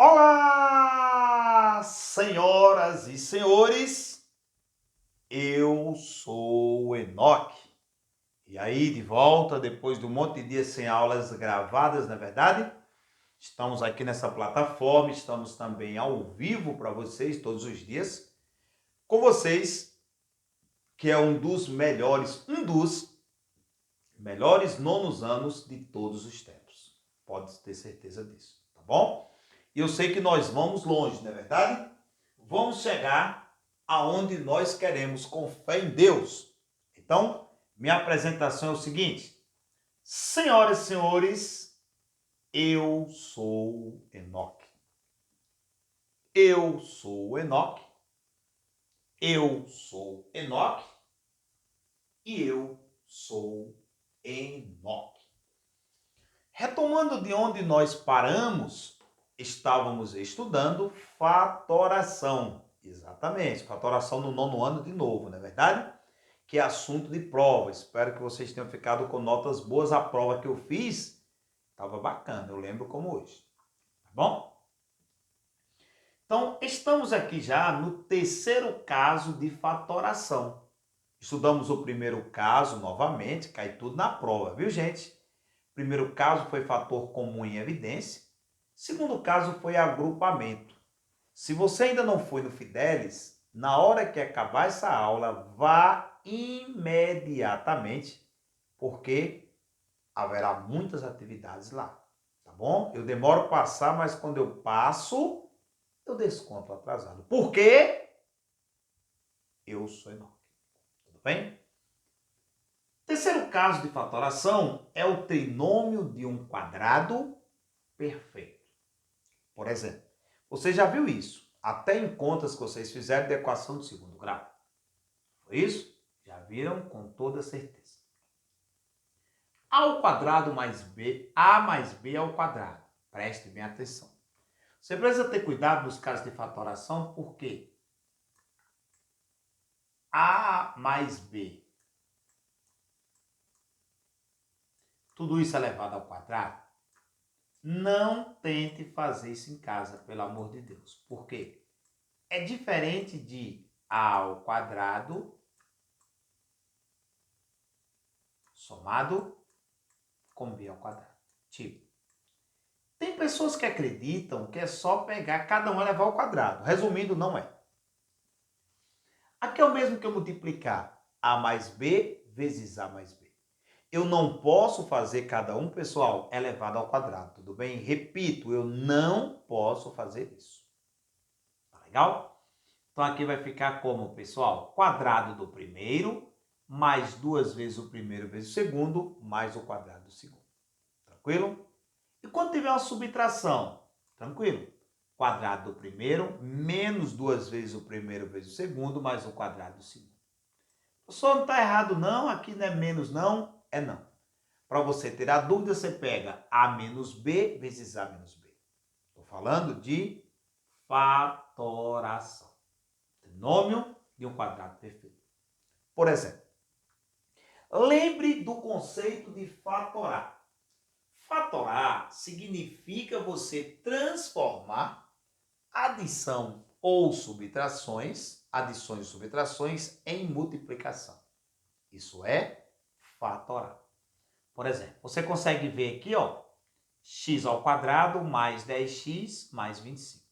Olá, senhoras e senhores, eu sou o Enoque. E aí, de volta, depois de um monte de dias sem aulas gravadas, não é verdade? Estamos aqui nessa plataforma, estamos também ao vivo para vocês todos os dias, com vocês, que é um dos melhores nonos anos de todos os tempos. Pode ter certeza disso, tá bom? E eu sei que nós vamos longe, não é verdade? Vamos chegar aonde nós queremos, com fé em Deus. Então, minha apresentação é o seguinte: senhoras e senhores, eu sou Enoque. Eu sou Enoque. Eu sou Enoque. E eu sou Enoque. Retomando de onde nós paramos, estávamos estudando fatoração. Exatamente, fatoração no nono ano de novo, não é verdade? Que é assunto de prova. Espero que vocês tenham ficado com notas boas. A prova que eu fiz estava bacana, eu lembro como hoje. Tá bom? Então, estamos aqui já no terceiro caso de fatoração. Estudamos o primeiro caso novamente, cai tudo na prova, viu, gente? Primeiro caso foi fator comum em evidência. Segundo caso foi agrupamento. Se você ainda não foi no Fidelis, na hora que acabar essa aula, vá imediatamente, porque haverá muitas atividades lá, tá bom? Eu demoro a passar, mas quando eu passo, eu desconto atrasado. Por quê? Eu sou Enoque. Tudo bem? Terceiro caso de fatoração é o trinômio de um quadrado perfeito. Por exemplo, você já viu isso? Até em contas que vocês fizeram de equação de segundo grau. Foi isso? Já viram com toda certeza. A ao quadrado mais B, A mais B ao quadrado. Preste bem atenção. Você precisa ter cuidado nos casos de fatoração, porque A mais B, tudo isso elevado ao quadrado. Não tente fazer isso em casa, pelo amor de Deus. Por quê? É diferente de A ao quadrado somado com B ao quadrado. Tipo, tem pessoas que acreditam que é só pegar cada um e levar ao quadrado. Resumindo, não é. Aqui é o mesmo que eu multiplicar A mais B vezes A mais B. Eu não posso fazer cada um, pessoal, elevado ao quadrado, tudo bem? Repito, eu não posso fazer isso. Tá legal? Então aqui vai ficar como, pessoal? Quadrado do primeiro, mais duas vezes o primeiro vezes o segundo, mais o quadrado do segundo. Tranquilo? E quando tiver uma subtração, tranquilo? Quadrado do primeiro, menos duas vezes o primeiro vezes o segundo, mais o quadrado do segundo. O senhor não está errado não, aqui não é menos não, é não. Para você ter a dúvida, você pega A menos B vezes A menos B. Estou falando de fatoração. Trinômio de um quadrado perfeito. Por exemplo, lembre do conceito de fatorar. Fatorar significa você transformar adição ou subtrações, adições e subtrações em multiplicação. Isso é fatorar. Por exemplo, você consegue ver aqui, ó, x ao quadrado mais 10x mais 25.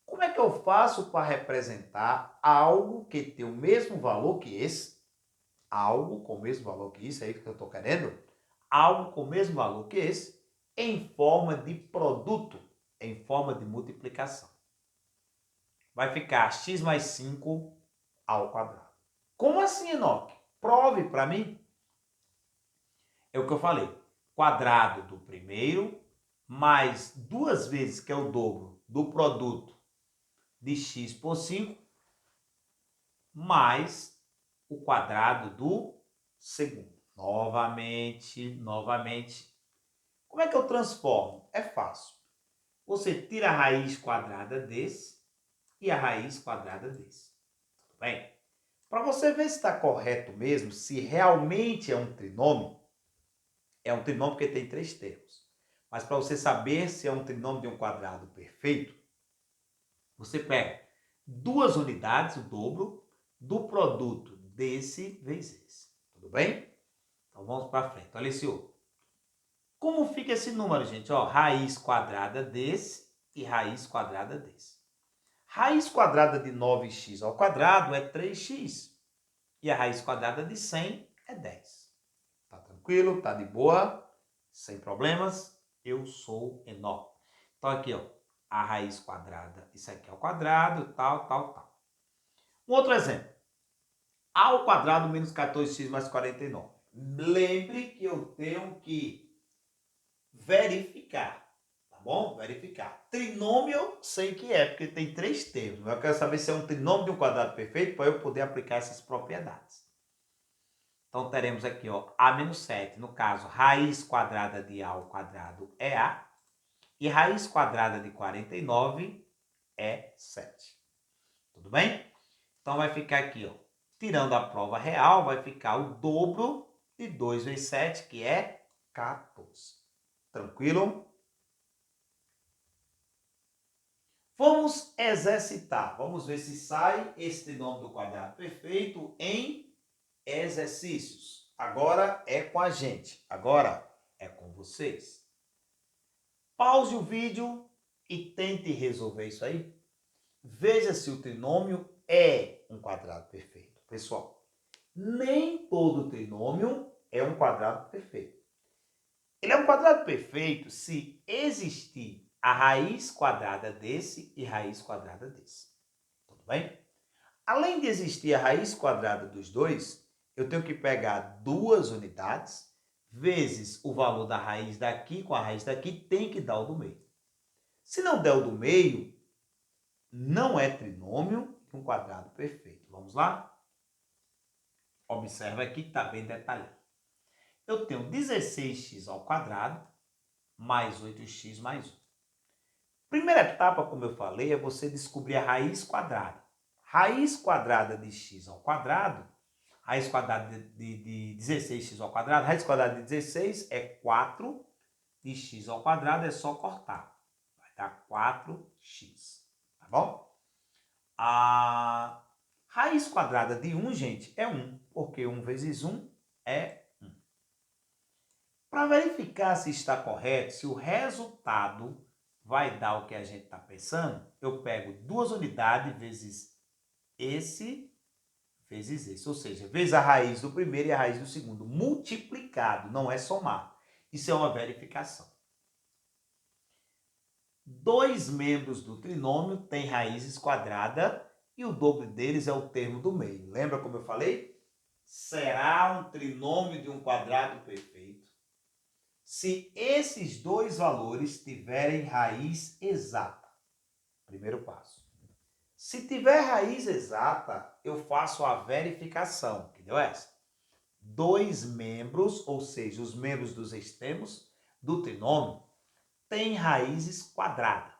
Como é que eu faço para representar algo que tem o mesmo valor que esse? Algo com o mesmo valor que isso, é isso que eu estou querendo? Algo com o mesmo valor que esse, em forma de produto, em forma de multiplicação. Vai ficar x mais 5 ao quadrado. Como assim, Enoque? Prove para mim. É o que eu falei. Quadrado do primeiro, mais duas vezes, que é o dobro do produto de x por 5, mais o quadrado do segundo. Novamente. Como é que eu transformo? É fácil. Você tira a raiz quadrada desse e a raiz quadrada desse. Tudo bem? Para você ver se está correto mesmo, se realmente é um trinômio porque tem três termos. Mas para você saber se é um trinômio de um quadrado perfeito, você pega duas unidades, o dobro, do produto desse vezes esse. Tudo bem? Então vamos para frente. Olha esse outro. Como fica esse número, gente? Ó, raiz quadrada desse e raiz quadrada desse. Raiz quadrada de 9x ao quadrado é 3x. E a raiz quadrada de 100 é 10. Tá tranquilo? Tá de boa? Sem problemas? Eu sou Enoque. Então aqui, ó, a raiz quadrada, isso aqui é o quadrado, tal, tal, tal. Um outro exemplo. A ao quadrado menos 14x mais 49. Lembre que eu tenho que verificar, tá bom? Verificar. Trinômio eu sei que é, porque tem três termos. Mas eu quero saber se é um trinômio de um quadrado perfeito para eu poder aplicar essas propriedades. Então, teremos aqui, ó, A menos 7. No caso, raiz quadrada de A ao quadrado é A. E raiz quadrada de 49 é 7. Tudo bem? Então, vai ficar aqui, ó. Tirando a prova real, vai ficar o dobro de 2 vezes 7, que é 14. Tranquilo? Vamos exercitar. Vamos ver se sai esse trinômio do quadrado perfeito em exercícios. Agora é com a gente. Agora é com vocês. Pause o vídeo e tente resolver isso aí. Veja se o trinômio é um quadrado perfeito. Pessoal, nem todo trinômio é um quadrado perfeito. Ele é um quadrado perfeito se existir a raiz quadrada desse e raiz quadrada desse. Tudo bem? Além de existir a raiz quadrada dos dois, eu tenho que pegar duas unidades, vezes o valor da raiz daqui com a raiz daqui, tem que dar o do meio. Se não der o do meio, não é trinômio de um quadrado perfeito. Vamos lá? Observa aqui que está bem detalhado. Eu tenho 16x ao quadrado mais 8x mais 1. Primeira etapa, como eu falei, é você descobrir a raiz quadrada. Raiz quadrada de x ao quadrado, raiz quadrada de 16x ao quadrado, raiz quadrada de 16 é 4, de x ao quadrado é só cortar. Vai dar 4x, tá bom? A raiz quadrada de 1, gente, é 1, porque 1 vezes 1 é 1. Para verificar se está correto, se o resultado vai dar o que a gente está pensando, eu pego duas unidades vezes esse ou seja, vezes a raiz do primeiro e a raiz do segundo, multiplicado, não é somar. Isso é uma verificação. Dois membros do trinômio têm raízes quadradas e o dobro deles é o termo do meio. Lembra como eu falei? Será um trinômio de um quadrado perfeito se esses dois valores tiverem raiz exata. Primeiro passo. Se tiver raiz exata, eu faço a verificação. Que deu essa? Dois membros, ou seja, os membros dos extremos do trinômio, têm raízes quadradas.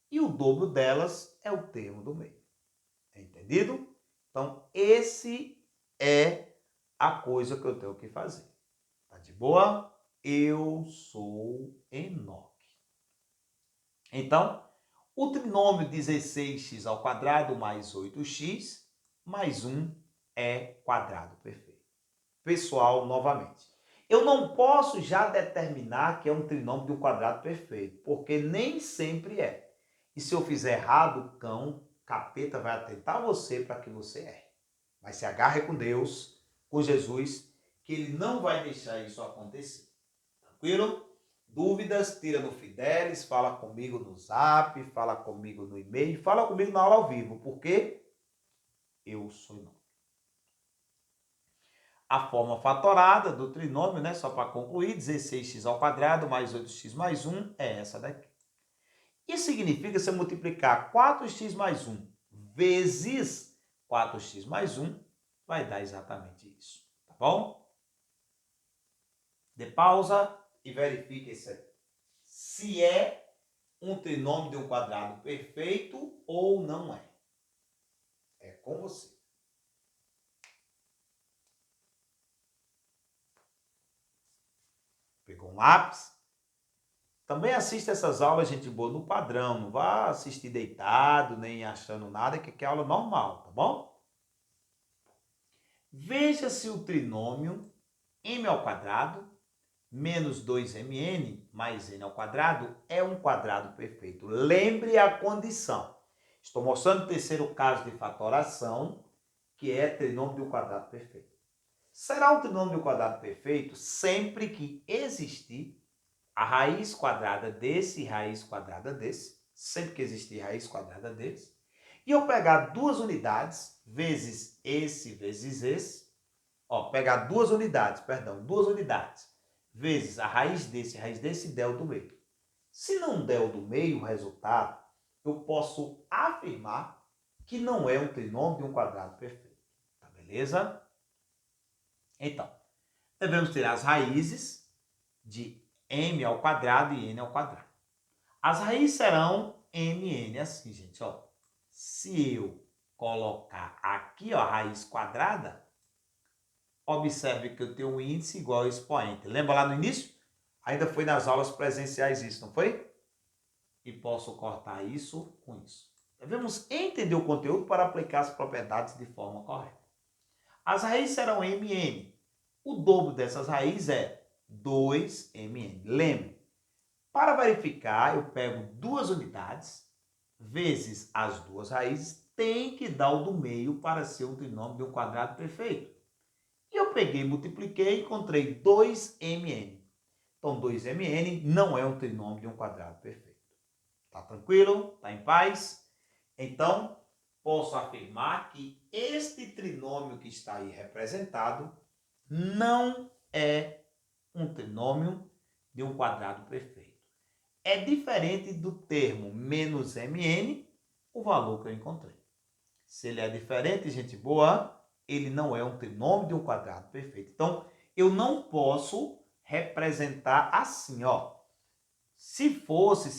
E o dobro delas é o termo do meio. Entendido? Então, esse é a coisa que eu tenho que fazer. Tá de boa? Eu sou Enoque. Então, o trinômio 16x ao quadrado mais 8x mais 1 é quadrado perfeito. Pessoal, novamente, eu não posso já determinar que é um trinômio de um quadrado perfeito, porque nem sempre é. E se eu fizer errado, o cão, capeta, vai atentar você para que você erre. Mas se agarre com Deus, com Jesus, que Ele não vai deixar isso acontecer. Tranquilo? Dúvidas, tira no Fidelis, fala comigo no Zap, fala comigo no e-mail, fala comigo na aula ao vivo, porque eu sou Enoque. A forma fatorada do trinômio, né, só para concluir, 16x ao quadrado mais 8x mais 1 é essa daqui. Isso significa você multiplicar 4x mais 1 vezes 4x mais 1, vai dar exatamente isso, tá bom? Dê pausa e verifique isso aí. Se é um trinômio de um quadrado perfeito ou não é. É com você. Pegou um lápis? Também assista essas aulas, gente boa, no padrão. Não vá assistir deitado, nem achando nada, que aqui é aula normal, tá bom? Veja se o trinômio m ao quadrado menos 2mn mais n ao quadrado é um quadrado perfeito. Lembre a condição. Estou mostrando o terceiro caso de fatoração, que é trinômio de um quadrado perfeito. Será um trinômio de um quadrado perfeito sempre que existir a raiz quadrada desse e raiz quadrada desse, sempre que existir raiz quadrada desse, e eu pegar duas unidades, vezes esse, pegar duas unidades, vezes a raiz desse e der o do meio. Se não der o do meio, o resultado, eu posso afirmar que não é um trinômio de um quadrado perfeito. Tá beleza? Então, devemos ter as raízes de m ao quadrado e n ao quadrado. As raízes serão mn, assim, gente, ó. Se eu colocar aqui, ó, a raiz quadrada, observe que eu tenho um índice igual ao expoente. Lembra lá no início? Ainda foi nas aulas presenciais isso, não foi? E posso cortar isso com isso. Devemos entender o conteúdo para aplicar as propriedades de forma correta. As raízes serão mn. O dobro dessas raízes é 2mn. Lembre, para verificar, eu pego duas unidades, vezes as duas raízes, tem que dar o do meio para ser um trinômio de um quadrado perfeito. E eu peguei, multipliquei e encontrei 2mn. Então, 2mn não é um trinômio de um quadrado perfeito. Tá tranquilo? Tá em paz? Então, posso afirmar que este trinômio que está aí representado não é um trinômio de um quadrado perfeito. É diferente do termo menos mn, o valor que eu encontrei. Se ele é diferente, gente boa, ele não é um trinômio de um quadrado perfeito. Então, eu não posso representar assim, ó. Se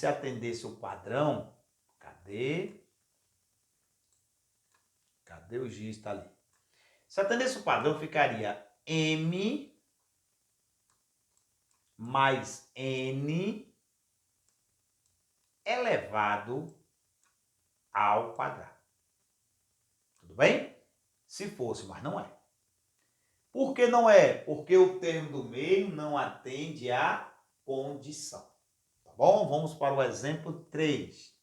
atendesse o padrão, cadê o giz? Está ali. Se atendesse o padrão, ficaria m mais n elevado ao quadrado. Tudo bem? Se fosse, mas não é. Por que não é? Porque o termo do meio não atende à condição. Tá bom? Vamos para o exemplo 3.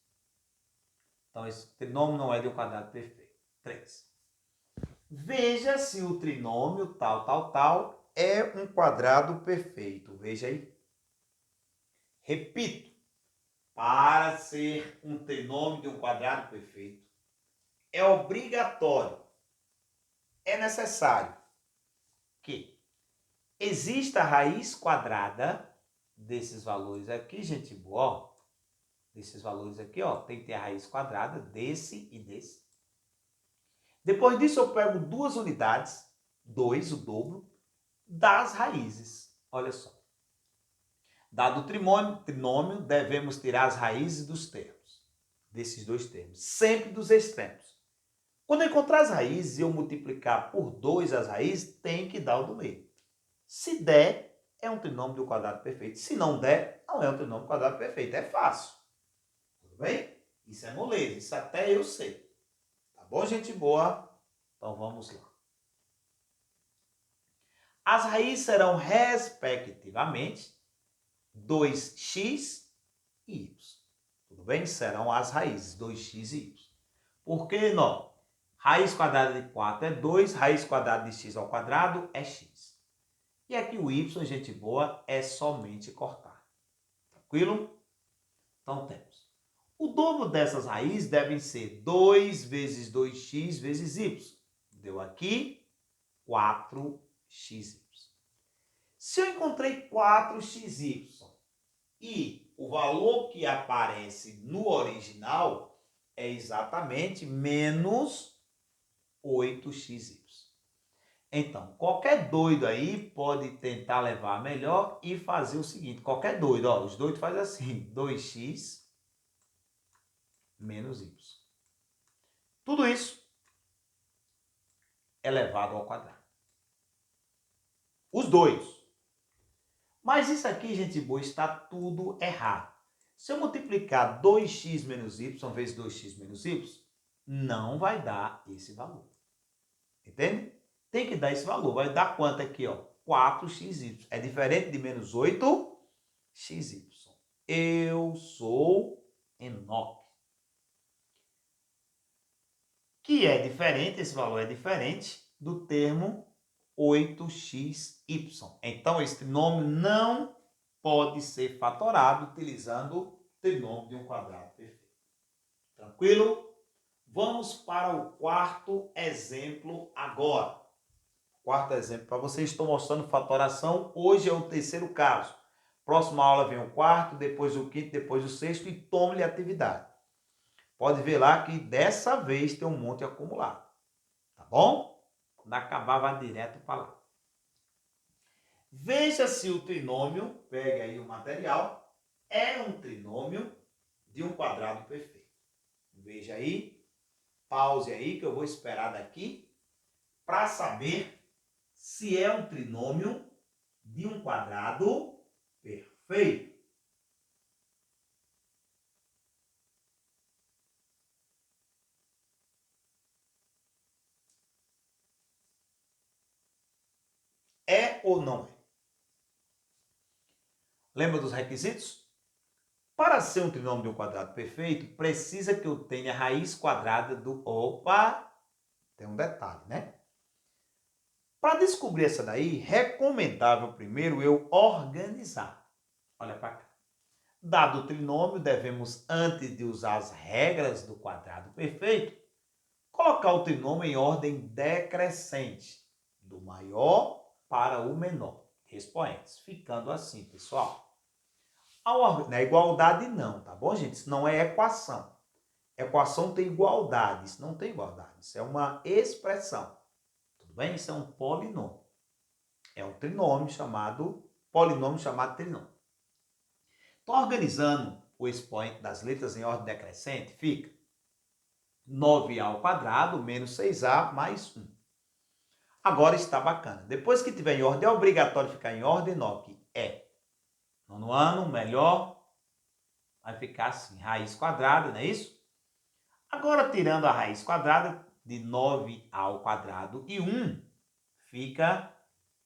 Então, esse trinômio não é de um quadrado perfeito. 3. Veja se o trinômio tal é um quadrado perfeito. Veja aí. Repito, para ser um trinômio de um quadrado perfeito, é obrigatório, é necessário que exista a raiz quadrada desses valores aqui, gente boa, ó. Desses valores aqui, ó, tem que ter a raiz quadrada desse e desse. Depois disso, eu pego duas unidades, 2, o dobro, das raízes. Olha só. Dado o trinômio, devemos tirar as raízes dos termos, desses dois termos, sempre dos extremos. Quando eu encontrar as raízes e eu multiplicar por 2 as raízes, tem que dar o do meio. Se der, é um trinômio de um quadrado perfeito. Se não der, não é um trinômio de um quadrado perfeito. É fácil. Tudo bem? Isso é moleza. Isso até eu sei. Tá bom, gente boa? Então vamos lá. As raízes serão, respectivamente, 2x e y. Tudo bem? Serão as raízes, 2x e y. Por que não? Raiz quadrada de 4 é 2, raiz quadrada de x ao quadrado é x. E aqui o y, gente boa, é somente cortar. Tranquilo? Então temos. O dobro dessas raízes devem ser 2 vezes 2x vezes y. Deu aqui 4xy. Se eu encontrei 4xy e o valor que aparece no original é exatamente menos 8xy. Então, qualquer doido aí pode tentar levar a melhor e fazer o seguinte. Qualquer doido, ó, os doidos fazem assim, 2x menos y. Tudo isso elevado ao quadrado. Os doidos. Mas isso aqui, gente boa, está tudo errado. Se eu multiplicar 2x menos y vezes 2x menos y, não vai dar esse valor. Entende? Tem que dar esse valor. Vai dar quanto aqui, ó? 4xy. É diferente de menos 8xy. Eu sou Enoque. Que é diferente, esse valor é diferente do termo 8xy. Então, esse trinômio não pode ser fatorado utilizando o trinômio de um quadrado perfeito. Tranquilo? Vamos para o quarto exemplo agora. Quarto exemplo para vocês, estou mostrando fatoração. Hoje é o terceiro caso. Próxima aula vem o quarto, depois o quinto, depois o sexto e tome-lhe atividade. Pode ver lá que dessa vez tem um monte acumulado. Tá bom? Quando acabar, vai direto para lá. Veja se o trinômio, pegue aí o material, é um trinômio de um quadrado perfeito. Veja aí, pause aí que eu vou esperar daqui para saber se é um trinômio de um quadrado perfeito. É ou não é? Lembra dos requisitos? Para ser um trinômio de um quadrado perfeito, precisa que eu tenha raiz quadrada do... Opa! Tem um detalhe, né? Para descobrir essa daí, recomendável primeiro eu organizar. Olha para cá. Dado o trinômio, devemos, antes de usar as regras do quadrado perfeito, colocar o trinômio em ordem decrescente, do maior para o menor, expoentes. Ficando assim, pessoal. Na igualdade não, tá bom, gente? Isso não é equação. Equação tem igualdade, isso não tem igualdade. Isso é uma expressão. Tudo bem? Isso é um polinômio. É um trinômio chamado, polinômio chamado trinômio. Estou organizando o expoente das letras em ordem decrescente, fica 9a ao quadrado menos 6a mais 1. Agora está bacana. Depois que tiver em ordem, é obrigatório ficar em ordem, Enoque? É. No ano, melhor, vai ficar assim, raiz quadrada, não é isso? Agora, tirando a raiz quadrada de 9a ao quadrado e 1, fica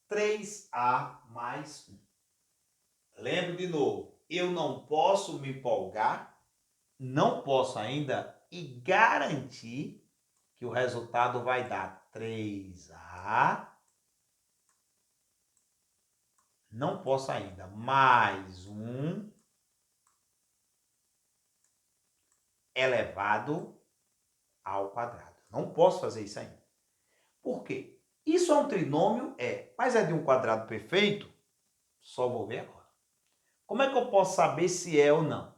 3a mais 1. Lembro de novo, eu não posso me empolgar, não posso ainda e garantir que o resultado vai dar 3a, não posso ainda, mais 1 elevado ao quadrado. Não posso fazer isso ainda. Por quê? Isso é um trinômio? É. Mas é de um quadrado perfeito? Só vou ver agora. Como é que eu posso saber se é ou não?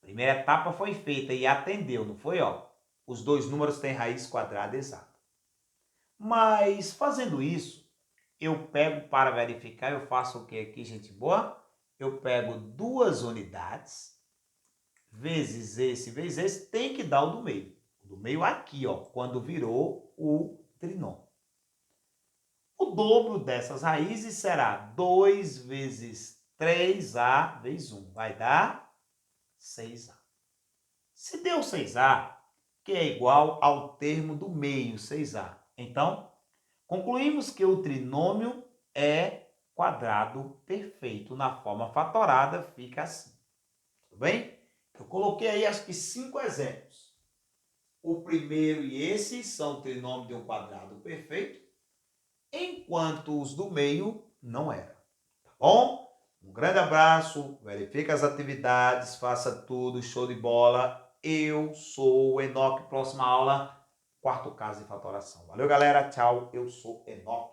Primeira etapa foi feita e atendeu, não foi? Ó, os dois números têm raiz quadrada exata. Mas, fazendo isso, eu pego para verificar, eu faço o que aqui, gente boa? Eu pego 2 unidades, vezes esse, tem que dar o do meio. O do meio aqui, ó, quando virou o trinômio. O dobro dessas raízes será 2 vezes 3a vezes 1. Vai dar 6a. Se deu 6a, que é igual ao termo do meio, 6a. Então, concluímos que o trinômio é quadrado perfeito. Na forma fatorada, fica assim. Tudo bem? Eu coloquei aí, acho que 5 exemplos. O primeiro e esse são trinômio de um quadrado perfeito, enquanto os do meio não eram. Tá bom? Um grande abraço, verifique as atividades, faça tudo, show de bola. Eu sou o Enoque, próxima aula, quarto caso de fatoração. Valeu, galera, tchau, eu sou Enoque.